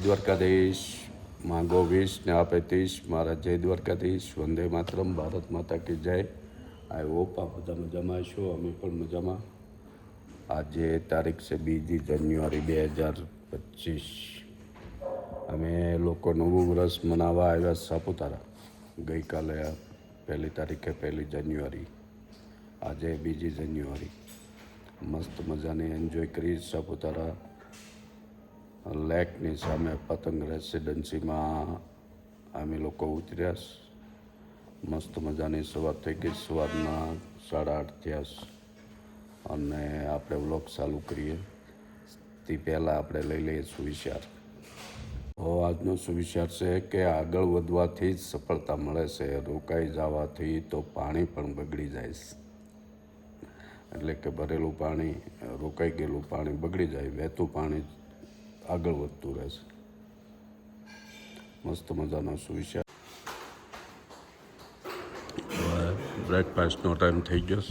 દ્વારકાધીશ માંગો 20 ને આપે 30 મારા જય દ્વારકાધીશ વંદે માતરમ ભારત માતા કી જય આઈ હોપ આપ બધા મજામાં છો અમે પણ મજામાં આજે તારીખ છે 2 જાન્યુઆરી 2025 અમે લોકો નવું વર્ષ મનાવવા આવ્યા સાપુતારા ગઈકાલે 1 તારીખે 1 જાન્યુઆરી આજે 2 જાન્યુઆરી મસ્ત મજાની એન્જોય કરી સાપુતારા લેકની સામે પતંગ રેસિડેન્સીમાં અમે લોકો ઉતર્યા મસ્ત મજાની સવાર થઈ ગઈ સવારના 8:30 થયા અને આપણે વ્લોગ ચાલુ કરીએ તે પહેલાં આપણે લઈ લઈએ સુવિચાર આજનો સુવિચાર છે કે આગળ વધવાથી જ સફળતા મળે છે રોકાઈ જવાથી તો પાણી પણ બગડી જાય છે એટલે કે ભરેલું પાણી રોકાઈ ગયેલું પાણી બગડી જાય વહેતું પાણી આગળ વધતું રહેશે મસ્ત મજાનો સુવિચાર બ્રેકફાસ્ટનો ટાઈમ થઈ ગયો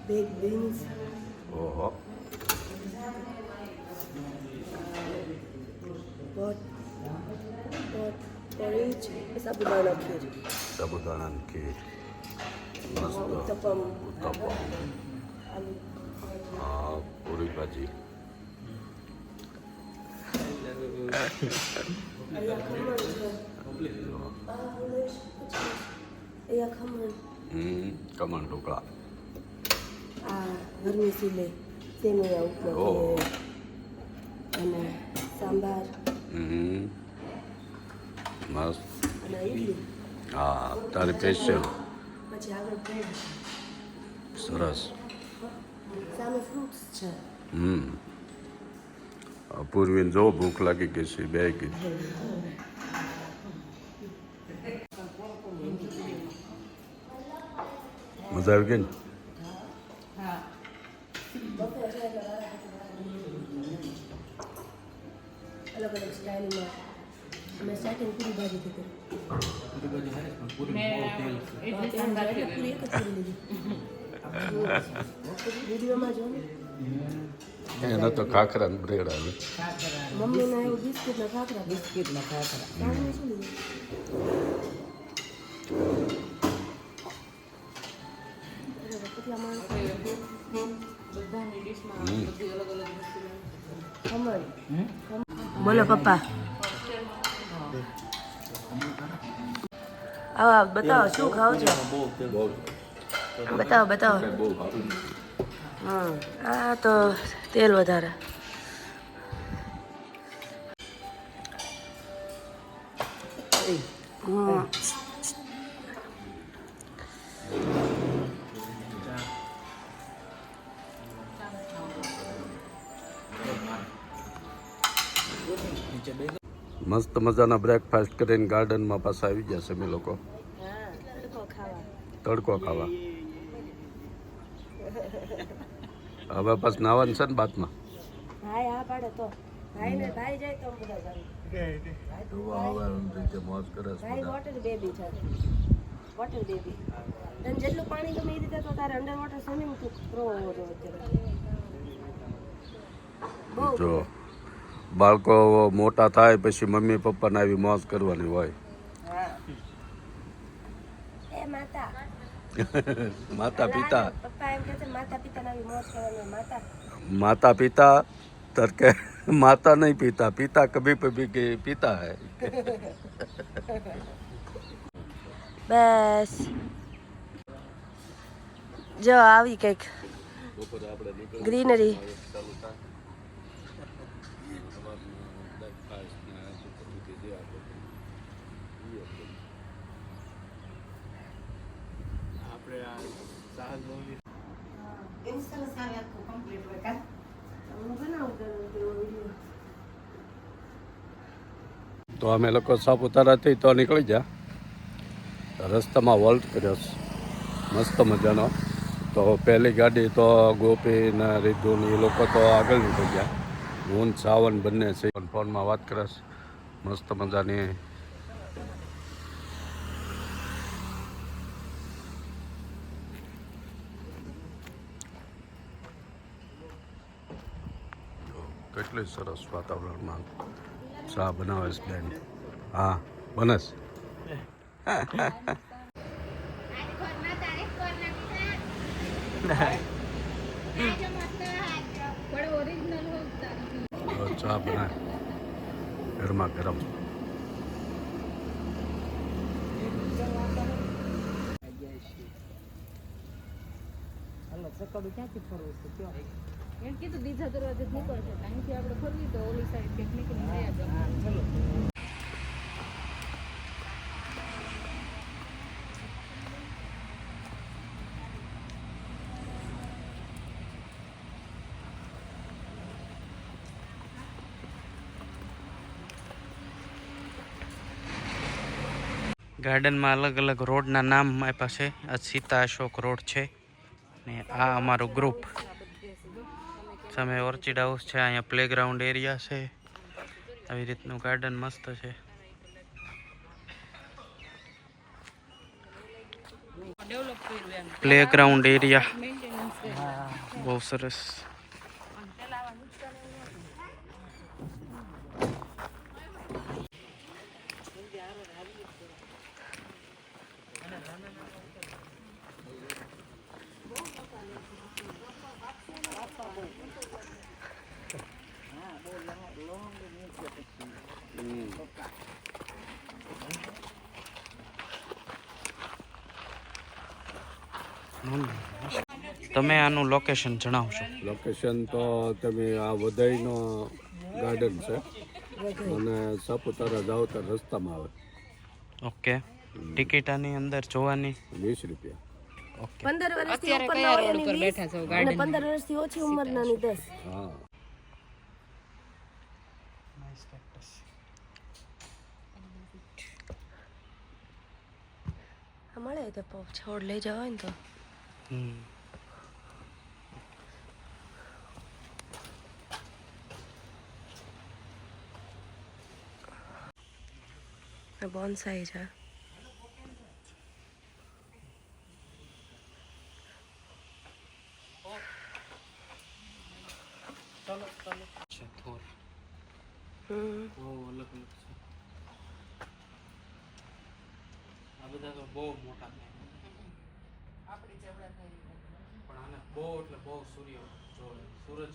Big beans. ઓહો Pot porridge. Sabudana kheer. સાબુદાણાની ખીર મસ્ત Uttapam. ઉત્તપમ Aloo. પૂરી ભાજી Ayah khaman છે. Ayah khaman. કમણ ઢોકળા vermicelli. સેમિયા ઉપમા ઓહ. છે. અને સાંભાર મસ્ત અને ઈડલી. હા તારી સ્પેશિયલ પછી આગળ બ્રેડ. સરસ સામે ફ્રૂટ્સ છે. પૂર્વીને જો ભૂખ લાગી ગઈ છે બે ગઈ મજા આવી ગઈ ને અલગ અલગ સ્ટાઇલમાં અમે સ્ટાર્ટિંગ પૂરી ભાજીથી કરી. પૂરી એક જ કરી લીધી. વિડીયોમાં જો ને એના તો ખાખરા ને બ્રેડ આવે મમ્મીના એવું બિસ્કિટના ખાખરા. સાંજે શું લીધું? બરાબર, કેટલા માણસો? ખમણ. બોલો પપ્પા. આવા બતાવો શું ખાવ છો? બતાવો બતાવો. આ તો તેલ વધારે. મસ્ત મજાના બ્રેકફાસ્ટ કરીને ગાર્ડનમાં પાછા આવી જશે અમે લોકો તડકો ખાવા હવે પાછું નાવાનું છે ને બાદમાં ભાઈ હા પાડે તો ભાઈ ને ભાઈ જાય તો બધા જાય. મોજ કરે ભાઈ વોટર બેબી છે. Water baby. તને જેટલું પાણી ગમે એ રીતે તો તારે અંડર વોટર સ્વિમિંગ પ્રો હોવો જોઈએ અત્યારે. બહુ જો બાળકો મોટા થાય પછી મમ્મી પપ્પાને આવી મોજ કરવાની હોય એ માતા માતા પિતા પપ્પા એમ કહે છે માતા પિતાને આવી મોજ કરવાની. માતા माता पिता तर्क माता नहीं पीता पिता कभी कभी के पीता है બસ જો આવી કંઈક ગ્રીનરી. તો અમે લોકો સાપુતારાથી તો નીકળી જા રસ્તામાં વોલ્ટ કર્યો મસ્ત મજાનો. તો પહેલી ગાડી તો ગોપી ને રીતુ ને એ લોકો તો આગળ નીકળી ગયા. હું ને સાવન બંને છે ફોનમાં વાત કરીશ. મસ્ત મજાની કેટલી સરસ વાતાવરણમાં ચા બનાવે છે બેન. હા બનસ. ચા બનાવે ગરમા ગરમ. એમ કીધું બીજા દરવાજે નીકળશે અહીંથી આપણે ફરવી તો ઓલી સાઈડ ક્યાંક નીકળી ગયા. ગાર્ડનમાં અલગ અલગ રોડના નામ આપ્યા છે. આ સીતા અશોક રોડ છે ને આ અમારું ગ્રુપ. સામે ઓર્ચિડ હાઉસ છે. અહીંયા પ્લેગ્રાઉન્ડ એરિયા છે. આવી રીતનું ગાર્ડન મસ્ત છે. પ્લેગ્રાઉન્ડ એરિયા બહુ સરસ. તમે આનું લોકેશન જણાવશો? લોકેશન તો તમે આ વધાઈનો ગાર્ડન છે અને સાપુતારા જાઓ તો રસ્તામાં આવે. ઓકે. ટિકિટ આની અંદર જોવાની 20 રૂપિયા. ઓકે. 15 વર્ષથી ઉપરના હોય એની 20 અને 15 વર્ષથી ઓછી ઉંમરનાની 10. હા મળે તો છોડ લઈ જવાય ને તો. બોન્સાઈ છે. આ બધા તો બહુ મોટા છે. પણ આને બહુ એટલે બહુ સૂર્ય જોવે. સૂરજ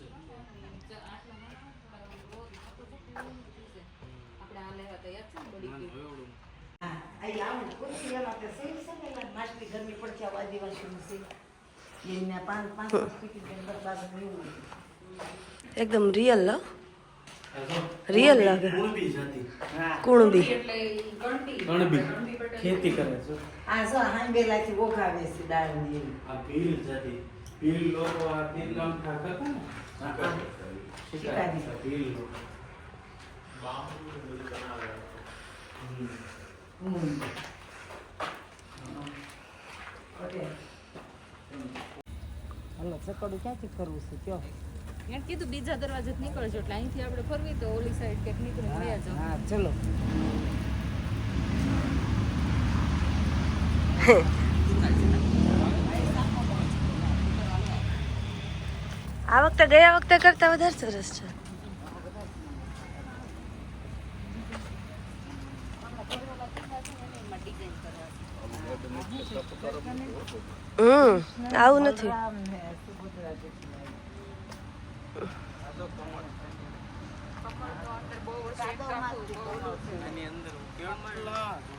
એકદમ રિયલ રિયલ લાગે. કુણબી ખેતી કરે છે. આ સો હાંબેલાથી ઓખાવે છે દાળ આ ભીલ જાતિ. ભીલ લોકો આ ભીલ ગામ ખાતા હતા ને. શિકારી ભીલ હલો ચકડું ક્યાંથી કરવું છે કયો? એમ કીધું બીજા દરવાજે નીકળજો એટલે અહીંથી આપણે ફરવી તો ઓલી સાઈડ ક્યાંક નીકળી ગયા છો. હા ચલો. આ વખતે ગયા વખતે કરતા વધારે સરસ છે. આવું નથી.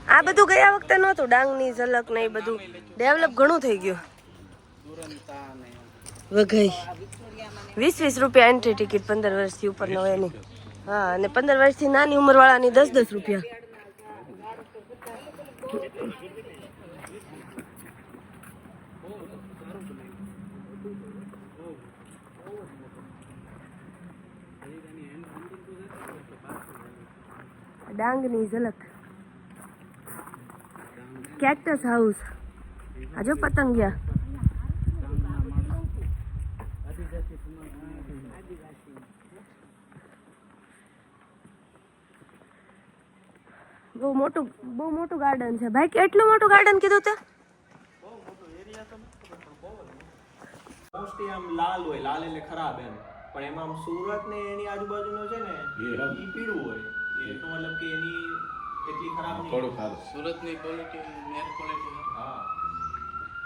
આ બધું ગયા વખતે નહોતું. ડાંગની ઝલક ને એ બધું ડેવલપ ઘણું થઈ ગયું. વઘઈ 20 રૂપિયા એન્ટ્રી ટિકિટ 15 વર્ષથી ઉપર ન હોય એની. હા અને 15 વર્ષથી નાની ઉંમર વાળાની 10 રૂપિયા. ડાંગની ઝલક. કેક્ટસ હાઉસ આ જો પતંગિયા બહુ મોટું ગાર્ડન છે ભાઈ. કેટલું મોટું ગાર્ડન કીધું તે? મોસ્ટલી આમ લાલ હોય, લાલ એટલે ખરાબ એમ, પણ એમાં આમ સુરત ને એની આજુબાજુનો છે ને ઈ પીળું હોય, એનો મતલબ કે એની એટલી ખરાબ નહીં. થોડું ખાસ સુરતની ક્વોલિટી એર ક્વોલિટી હા,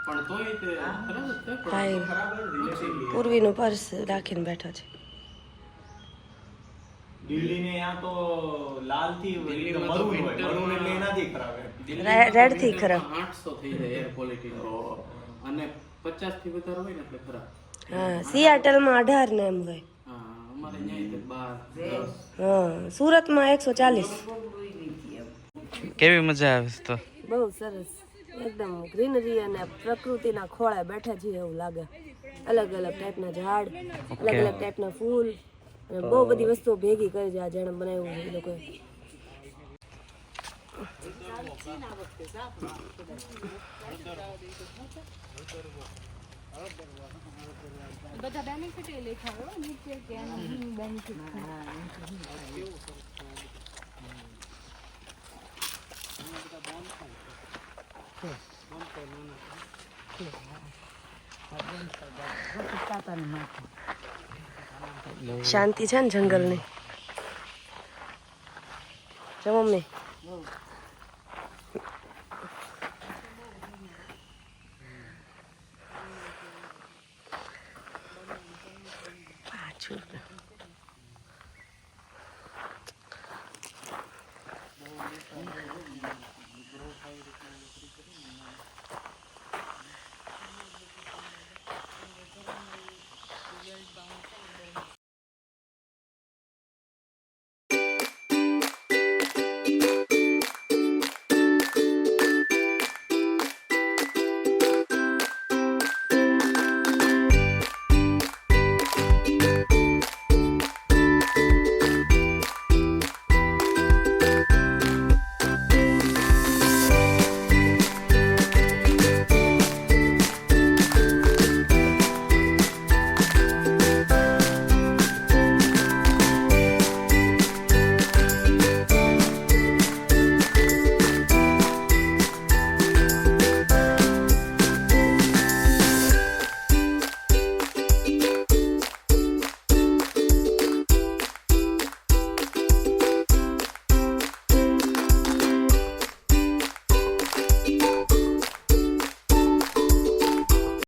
પણ તોય તે ખરાબ જ છે. ભાઈ ખરાબ જ રિલેટિવલી. પૂર્વીનું પર્સ રાખીને બેઠો છે. દિલ્હી ને ત્યાં તો લાલ થી દિલ્હીમાં તો મરૂન હોય, winter મરૂન એટલે માં એનાથી ખરાબ એમ. રેડ થી ખરાબ. 800 થઈ જાય એર ક્વોલિટી અને 50 થી વધારે હોય ને એટલે ખરાબ. હા, સિયાટલમાં 18 ને એમ હોય. હા, અમારે અહીંયા 12 હા, સુરતમાં 140. કેવી મજા આવે છે તો? બહુ સરસ, એકદમ ગ્રીનરી અને પ્રકૃતિના ખોળે બેઠા છીએ એવું લાગે. અલગ અલગ ટાઈપના ઝાડ, અલગ અલગ ટાઈપના ફૂલ અને બહુ બધી વસ્તુઓ ભેગી કરી છે. આ જેણે બનાવ્યું છે એ લોકોએ. બધા બેનિફિટ એ લેખાયો નીચે કે એનું બેનિફિટ શાંતિ છે ને જંગલની. જો મમ્મી પાછું